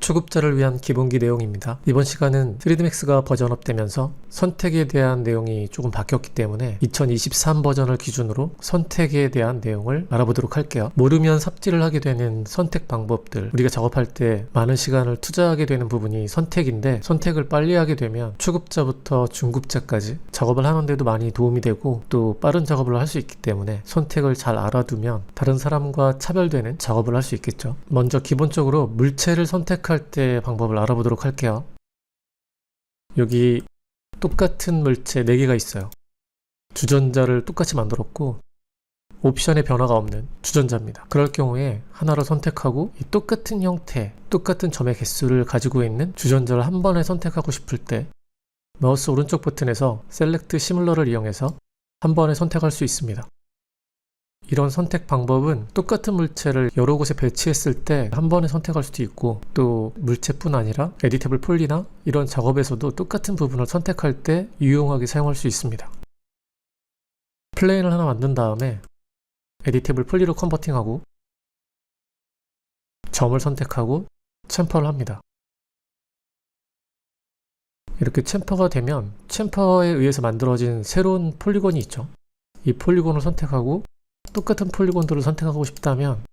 초급자를 위한 기본기 내용입니다. 이번 시간은 3dmax가 버전업되면서 선택에 대한 내용이 조금 바뀌었기 때문에 2023 버전을 기준으로 선택에 대한 내용을 알아보도록 할게요. 모르면 삽질을 하게 되는 선택 방법들, 우리가 작업할 때 많은 시간을 투자하게 되는 부분이 선택인데, 선택을 빨리 하게 되면 초급자부터 중급자까지 작업을 하는데도 많이 도움이 되고 또 빠른 작업을 할 수 있기 때문에 선택을 잘 알아두면 다른 사람과 차별되는 작업을 할 수 있겠죠. 먼저 기본적으로 물체를 선택할 때 방법을 알아보도록 할게요. 여기 똑같은 물체 4개가 있어요. 주전자를 똑같이 만들었고 옵션에 변화가 없는 주전자입니다. 그럴 경우에 하나를 선택하고 이 똑같은 형태, 똑같은 점의 개수를 가지고 있는 주전자를 한 번에 선택하고 싶을 때 마우스 오른쪽 버튼에서 셀렉트 시뮬러를 이용해서 한 번에 선택할 수 있습니다. 이런 선택 방법은 똑같은 물체를 여러 곳에 배치했을 때 한 번에 선택할 수도 있고, 또 물체뿐 아니라 에디터블 폴리나 이런 작업에서도 똑같은 부분을 선택할 때 유용하게 사용할 수 있습니다. 플레인을 하나 만든 다음에 에디터블 폴리로 컨버팅하고 점을 선택하고 챔퍼를 합니다. 이렇게 챔퍼가 되면 챔퍼에 의해서 만들어진 새로운 폴리곤이 있죠. 이 폴리곤을 선택하고 똑같은 폴리곤들을 선택하고 싶다면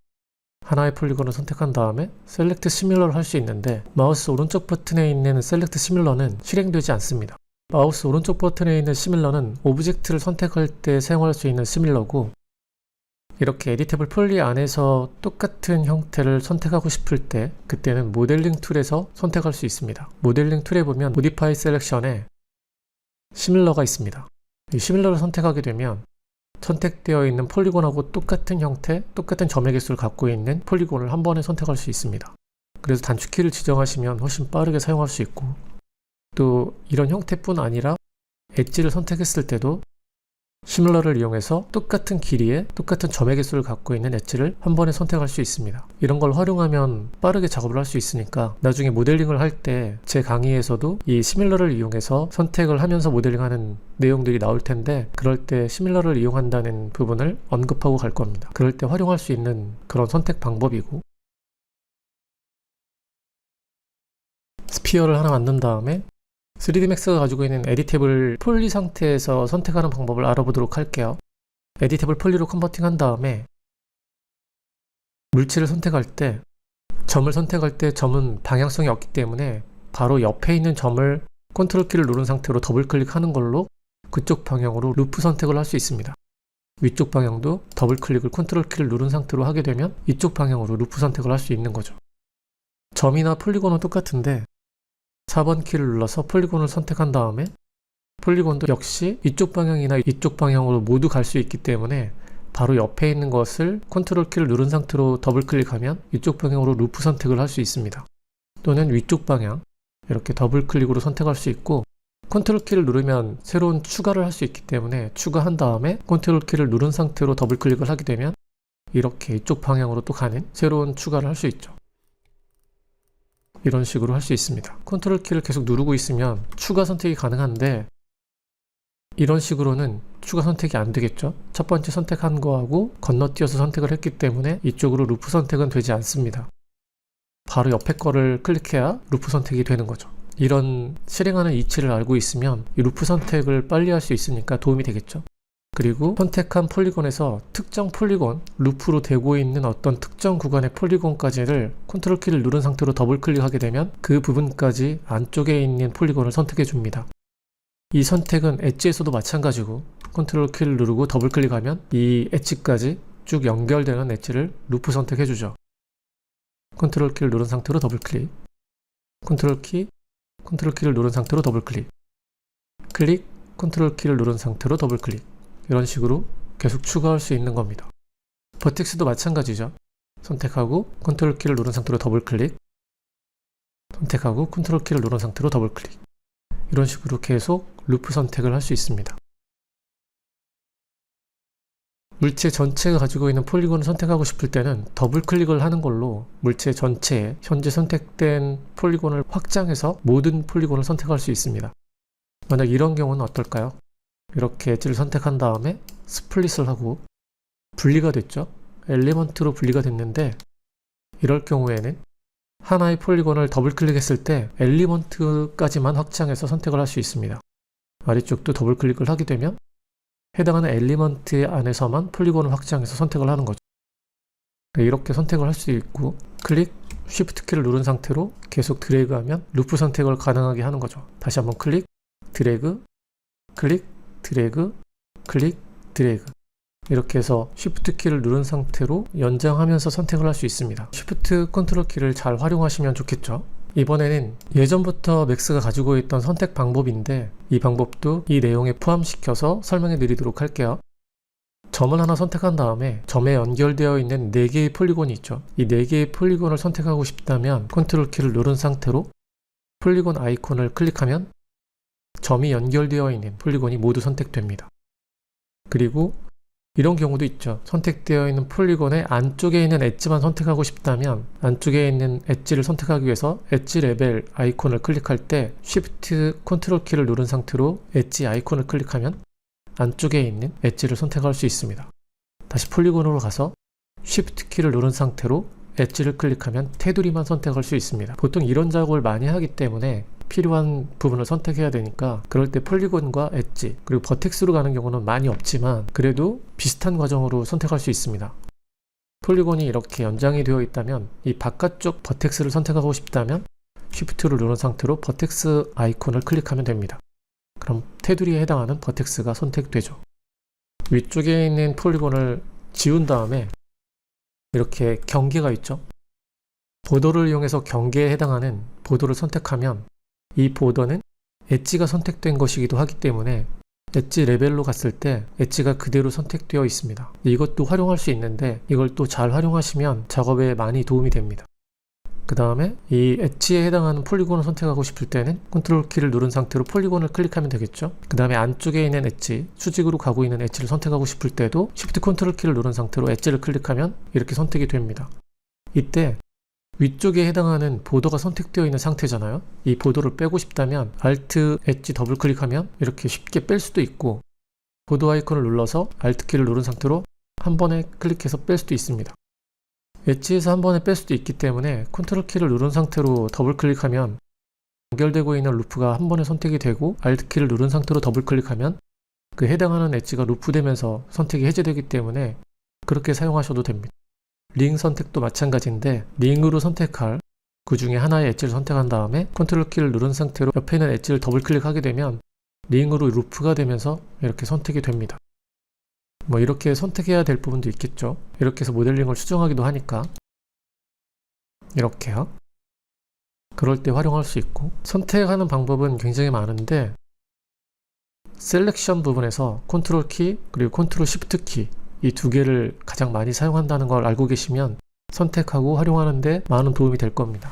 하나의 폴리곤을 선택한 다음에 셀렉트 시뮬러를 할 수 있는데, 마우스 오른쪽 버튼에 있는 셀렉트 시뮬러는 실행되지 않습니다. 마우스 오른쪽 버튼에 있는 시뮬러는 오브젝트를 선택할 때 사용할 수 있는 시뮬러고, 이렇게 에디터블 폴리 안에서 똑같은 형태를 선택하고 싶을 때 그때는 모델링 툴에서 선택할 수 있습니다. 모델링 툴에 보면 모디파이 셀렉션에 시뮬러가 있습니다. 이 시뮬러를 선택하게 되면 선택되어 있는 폴리곤하고 똑같은 형태, 똑같은 점의 개수를 갖고 있는 폴리곤을 한 번에 선택할 수 있습니다. 그래서 단축키를 지정하시면 훨씬 빠르게 사용할 수 있고, 또 이런 형태뿐 아니라 엣지를 선택했을 때도 시뮬러를 이용해서 똑같은 길이에 똑같은 점의 개수를 갖고 있는 엣지를 한 번에 선택할 수 있습니다. 이런 걸 활용하면 빠르게 작업을 할 수 있으니까 나중에 모델링을 할 때 제 강의에서도 이 시뮬러를 이용해서 선택을 하면서 모델링하는 내용들이 나올 텐데, 그럴 때 시뮬러를 이용한다는 부분을 언급하고 갈 겁니다. 그럴 때 활용할 수 있는 그런 선택 방법이고, 스피어를 하나 만든 다음에 3dmax가 가지고 있는 에디터블 폴리 상태에서 선택하는 방법을 알아보도록 할게요. 에디터블 폴리로 컨버팅한 다음에 물체를 선택할 때, 점을 선택할 때 점은 방향성이 없기 때문에 바로 옆에 있는 점을 컨트롤 키를 누른 상태로 더블 클릭하는 걸로 그쪽 방향으로 루프 선택을 할 수 있습니다. 위쪽 방향도 더블 클릭을 컨트롤 키를 누른 상태로 하게 되면 이쪽 방향으로 루프 선택을 할 수 있는 거죠. 점이나 폴리곤은 똑같은데 4번 키를 눌러서 폴리곤을 선택한 다음에 폴리곤도 역시 이쪽 방향이나 이쪽 방향으로 모두 갈 수 있기 때문에 바로 옆에 있는 것을 컨트롤 키를 누른 상태로 더블 클릭하면 이쪽 방향으로 루프 선택을 할 수 있습니다. 또는 위쪽 방향 이렇게 더블 클릭으로 선택할 수 있고, 컨트롤 키를 누르면 새로운 추가를 할 수 있기 때문에 추가한 다음에 컨트롤 키를 누른 상태로 더블 클릭을 하게 되면 이렇게 이쪽 방향으로 또 가는 새로운 추가를 할 수 있죠. 이런 식으로 할 수 있습니다. 컨트롤 키를 계속 누르고 있으면 추가 선택이 가능한데, 이런 식으로는 추가 선택이 안 되겠죠. 첫 번째 선택한 거하고 건너뛰어서 선택을 했기 때문에 이쪽으로 루프 선택은 되지 않습니다. 바로 옆에 거를 클릭해야 루프 선택이 되는 거죠. 이런 실행하는 이치를 알고 있으면 이 루프 선택을 빨리 할 수 있으니까 도움이 되겠죠. 그리고 선택한 폴리곤에서 특정 폴리곤, 루프로 되고 있는 어떤 특정 구간의 폴리곤까지를 컨트롤 키를 누른 상태로 더블 클릭하게 되면 그 부분까지 안쪽에 있는 폴리곤을 선택해 줍니다. 이 선택은 엣지에서도 마찬가지고, 컨트롤 키를 누르고 더블 클릭하면 이 엣지까지 쭉 연결되는 엣지를 루프 선택해 주죠. 컨트롤 키를 누른 상태로 더블 클릭, 컨트롤 키를 누른 상태로 더블 클릭, 클릭, 컨트롤 키를 누른 상태로 더블 클릭, 이런 식으로 계속 추가할 수 있는 겁니다. 버텍스도 마찬가지죠. 선택하고 컨트롤 키를 누른 상태로 더블 클릭, 선택하고 컨트롤 키를 누른 상태로 더블 클릭, 이런 식으로 계속 루프 선택을 할 수 있습니다. 물체 전체가 가지고 있는 폴리곤을 선택하고 싶을 때는 더블 클릭을 하는 걸로 물체 전체에 현재 선택된 폴리곤을 확장해서 모든 폴리곤을 선택할 수 있습니다. 만약 이런 경우는 어떨까요? 이렇게 엣지를 선택한 다음에 스플릿을 하고 분리가 됐죠. 엘리먼트로 분리가 됐는데, 이럴 경우에는 하나의 폴리곤을 더블 클릭했을 때 엘리먼트까지만 확장해서 선택을 할 수 있습니다. 아래쪽도 더블 클릭을 하게 되면 해당하는 엘리먼트 안에서만 폴리곤을 확장해서 선택을 하는 거죠. 이렇게 선택을 할 수 있고, 클릭, 쉬프트 키를 누른 상태로 계속 드래그하면 루프 선택을 가능하게 하는 거죠. 다시 한번 클릭, 드래그, 클릭, 드래그, 클릭, 드래그. 이렇게 해서 쉬프트 키를 누른 상태로 연장하면서 선택을 할 수 있습니다. 쉬프트 컨트롤 키를 잘 활용하시면 좋겠죠. 이번에는 예전부터 맥스가 가지고 있던 선택 방법인데, 이 방법도 이 내용에 포함시켜서 설명해 드리도록 할게요. 점을 하나 선택한 다음에 점에 연결되어 있는 4개의 폴리곤이 있죠. 이 4개의 폴리곤을 선택하고 싶다면 컨트롤 키를 누른 상태로 폴리곤 아이콘을 클릭하면 점이 연결되어 있는 폴리곤이 모두 선택됩니다. 그리고 이런 경우도 있죠. 선택되어 있는 폴리곤의 안쪽에 있는 엣지만 선택하고 싶다면 안쪽에 있는 엣지를 선택하기 위해서 엣지 레벨 아이콘을 클릭할 때 쉬프트 컨트롤 키를 누른 상태로 엣지 아이콘을 클릭하면 안쪽에 있는 엣지를 선택할 수 있습니다. 다시 폴리곤으로 가서 쉬프트 키를 누른 상태로 엣지를 클릭하면 테두리만 선택할 수 있습니다. 보통 이런 작업을 많이 하기 때문에 필요한 부분을 선택해야 되니까 그럴 때 폴리곤과 엣지 그리고 버텍스로 가는 경우는 많이 없지만 그래도 비슷한 과정으로 선택할 수 있습니다. 폴리곤이 이렇게 연장이 되어 있다면 이 바깥쪽 버텍스를 선택하고 싶다면 쉬프트를 누른 상태로 버텍스 아이콘을 클릭하면 됩니다. 그럼 테두리에 해당하는 버텍스가 선택되죠. 위쪽에 있는 폴리곤을 지운 다음에 이렇게 경계가 있죠. 보더를 이용해서 경계에 해당하는 보더를 선택하면 이 보더는 엣지가 선택된 것이기도 하기 때문에 엣지 레벨로 갔을 때 엣지가 그대로 선택되어 있습니다. 이것도 활용할 수 있는데 이걸 또 잘 활용하시면 작업에 많이 도움이 됩니다. 그 다음에 이 엣지에 해당하는 폴리곤을 선택하고 싶을 때는 컨트롤 키를 누른 상태로 폴리곤을 클릭하면 되겠죠. 그 다음에 안쪽에 있는 엣지, 수직으로 가고 있는 엣지를 선택하고 싶을 때도 쉬프트 컨트롤 키를 누른 상태로 엣지를 클릭하면 이렇게 선택이 됩니다. 이때 위쪽에 해당하는 보더가 선택되어 있는 상태잖아요. 이 보더를 빼고 싶다면 Alt 엣지 더블 클릭하면 이렇게 쉽게 뺄 수도 있고, 보더 아이콘을 눌러서 Alt 키를 누른 상태로 한 번에 클릭해서 뺄 수도 있습니다. 엣지에서 한 번에 뺄 수도 있기 때문에 컨트롤 키를 누른 상태로 더블 클릭하면 연결되고 있는 루프가 한 번에 선택이 되고, Alt 키를 누른 상태로 더블 클릭하면 그 해당하는 엣지가 루프되면서 선택이 해제되기 때문에 그렇게 사용하셔도 됩니다. 링 선택도 마찬가지인데 링으로 선택할 그 중에 하나의 엣지를 선택한 다음에 컨트롤 키를 누른 상태로 옆에 있는 엣지를 더블 클릭하게 되면 링으로 루프가 되면서 이렇게 선택이 됩니다. 뭐 이렇게 선택해야 될 부분도 있겠죠. 이렇게 해서 모델링을 수정하기도 하니까 이렇게요. 그럴 때 활용할 수 있고, 선택하는 방법은 굉장히 많은데 셀렉션 부분에서 컨트롤 키 그리고 컨트롤 시프트 키 이 두 개를 가장 많이 사용한다는 걸 알고 계시면 선택하고 활용하는데 많은 도움이 될 겁니다.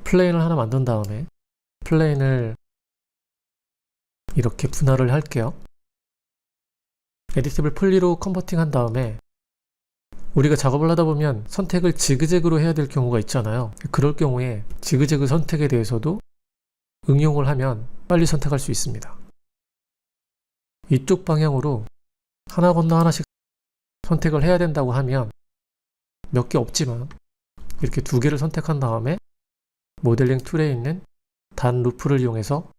플레인을 하나 만든 다음에 플레인을 이렇게 분할을 할게요. 에디티블 폴리로 컨버팅 한 다음에 우리가 작업을 하다 보면 선택을 지그재그로 해야 될 경우가 있잖아요. 그럴 경우에 지그재그 선택에 대해서도 응용을 하면 빨리 선택할 수 있습니다. 이쪽 방향으로 하나 건너 하나씩 선택을 해야 된다고 하면 몇 개 없지만 이렇게 두 개를 선택한 다음에 모델링 툴에 있는 단 루프를 이용해서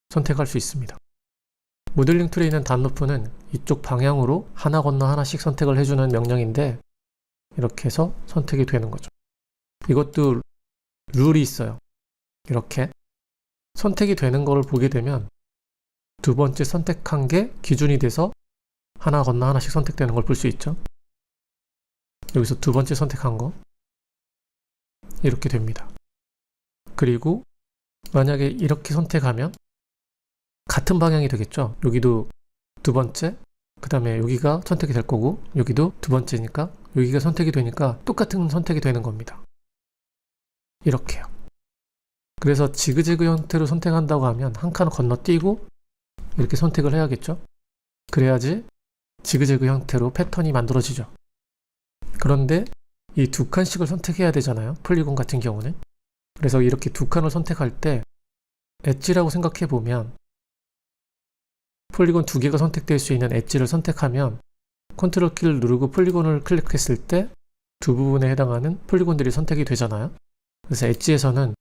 선택할 수 있습니다. 모델링 툴에 있는 단 루프는 이쪽 방향으로 하나 건너 하나씩 선택을 해주는 명령인데 이렇게 해서 선택이 되는 거죠. 이것도 룰이 있어요. 이렇게 선택이 되는 걸 보게 되면 두 번째 선택한 게 기준이 돼서 하나 건너 하나씩 선택되는 걸 볼 수 있죠. 여기서 두 번째 선택한 거 이렇게 됩니다. 그리고 만약에 이렇게 선택하면 같은 방향이 되겠죠. 여기도 두 번째, 그 다음에 여기가 선택이 될 거고 여기도 두 번째니까 여기가 선택이 되니까 똑같은 선택이 되는 겁니다. 이렇게요. 그래서 지그재그 형태로 선택한다고 하면 한 칸 건너뛰고 이렇게 선택을 해야겠죠. 그래야지 지그재그 형태로 패턴이 만들어지죠. 그런데 이 두 칸씩을 선택해야 되잖아요. 폴리곤 같은 경우는. 그래서 이렇게 두 칸을 선택할 때 엣지라고 생각해 보면 폴리곤 두 개가 선택될 수 있는 엣지를 선택하면 컨트롤 키를 누르고 폴리곤을 클릭했을 때 두 부분에 해당하는 폴리곤들이 선택이 되잖아요. 그래서 엣지에서는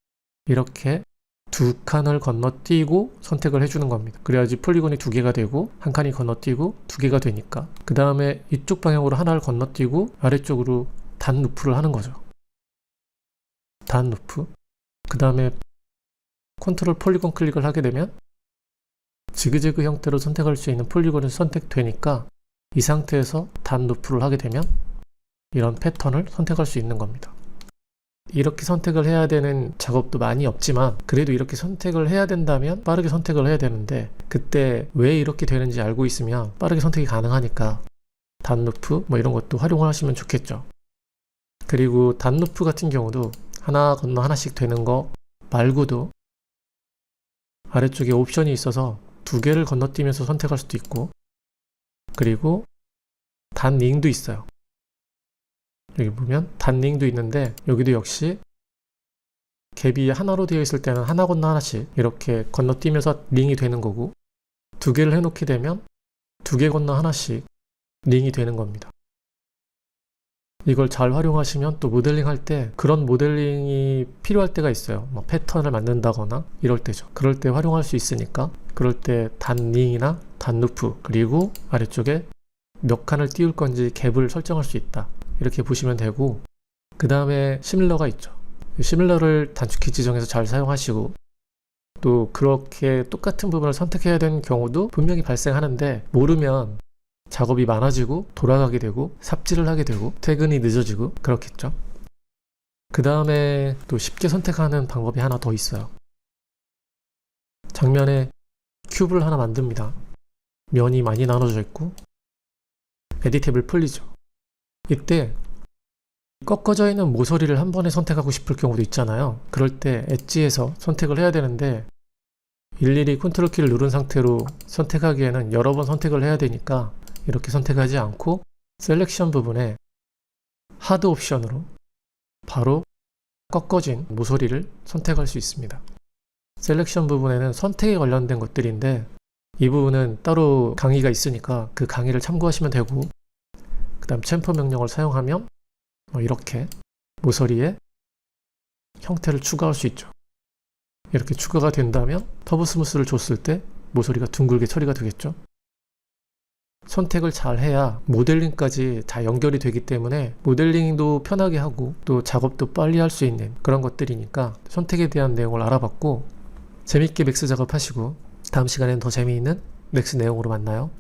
이렇게 두 칸을 건너뛰고 선택을 해주는 겁니다. 그래야지 폴리곤이 두 개가 되고 한 칸이 건너뛰고 두 개가 되니까. 그 다음에 이쪽 방향으로 하나를 건너뛰고 아래쪽으로 단 루프를 하는 거죠. 단 루프. 그 다음에 컨트롤 폴리곤 클릭을 하게 되면 지그재그 형태로 선택할 수 있는 폴리곤이 선택되니까 이 상태에서 단 루프를 하게 되면 이런 패턴을 선택할 수 있는 겁니다. 이렇게 선택을 해야 되는 작업도 많이 없지만 그래도 이렇게 선택을 해야 된다면 빠르게 선택을 해야 되는데 그때 왜 이렇게 되는지 알고 있으면 빠르게 선택이 가능하니까 단루프 뭐 이런 것도 활용을 하시면 좋겠죠. 그리고 단루프 같은 경우도 하나 건너 하나씩 되는 거 말고도 아래쪽에 옵션이 있어서 두 개를 건너뛰면서 선택할 수도 있고 그리고 단링도 있어요. 여기 보면 단링도 있는데 여기도 역시 갭이 하나로 되어 있을 때는 하나 건너 하나씩 이렇게 건너뛰면서 링이 되는 거고 두 개를 해놓게 되면 두 개 건너 하나씩 링이 되는 겁니다. 이걸 잘 활용하시면 또 모델링 할 때 그런 모델링이 필요할 때가 있어요. 뭐 패턴을 만든다거나 이럴 때죠. 그럴 때 활용할 수 있으니까 그럴 때 단링이나 단루프 그리고 아래쪽에 몇 칸을 띄울 건지 갭을 설정할 수 있다. 이렇게 보시면 되고 그 다음에 시밀러가 있죠. 시밀러를 단축키 지정해서 잘 사용하시고 또 그렇게 똑같은 부분을 선택해야 되는 경우도 분명히 발생하는데 모르면 작업이 많아지고 돌아가게 되고 삽질을 하게 되고 퇴근이 늦어지고 그렇겠죠. 그 다음에 또 쉽게 선택하는 방법이 하나 더 있어요. 장면에 큐브를 하나 만듭니다. 면이 많이 나눠져 있고 에디테이블 풀리죠. 이때 꺾어져 있는 모서리를 한 번에 선택하고 싶을 경우도 있잖아요. 그럴 때 엣지에서 선택을 해야 되는데 일일이 컨트롤 키를 누른 상태로 선택하기에는 여러 번 선택을 해야 되니까 이렇게 선택하지 않고 셀렉션 부분에 하드 옵션으로 바로 꺾어진 모서리를 선택할 수 있습니다. 셀렉션 부분에는 선택에 관련된 것들인데 이 부분은 따로 강의가 있으니까 그 강의를 참고하시면 되고 그 다음 챔퍼 명령을 사용하면 이렇게 모서리에 형태를 추가할 수 있죠. 이렇게 추가가 된다면 터보 스무스를 줬을 때 모서리가 둥글게 처리가 되겠죠. 선택을 잘 해야 모델링까지 다 연결이 되기 때문에 모델링도 편하게 하고 또 작업도 빨리 할 수 있는 그런 것들이니까 선택에 대한 내용을 알아봤고 재밌게 맥스 작업하시고 다음 시간에는 더 재미있는 맥스 내용으로 만나요.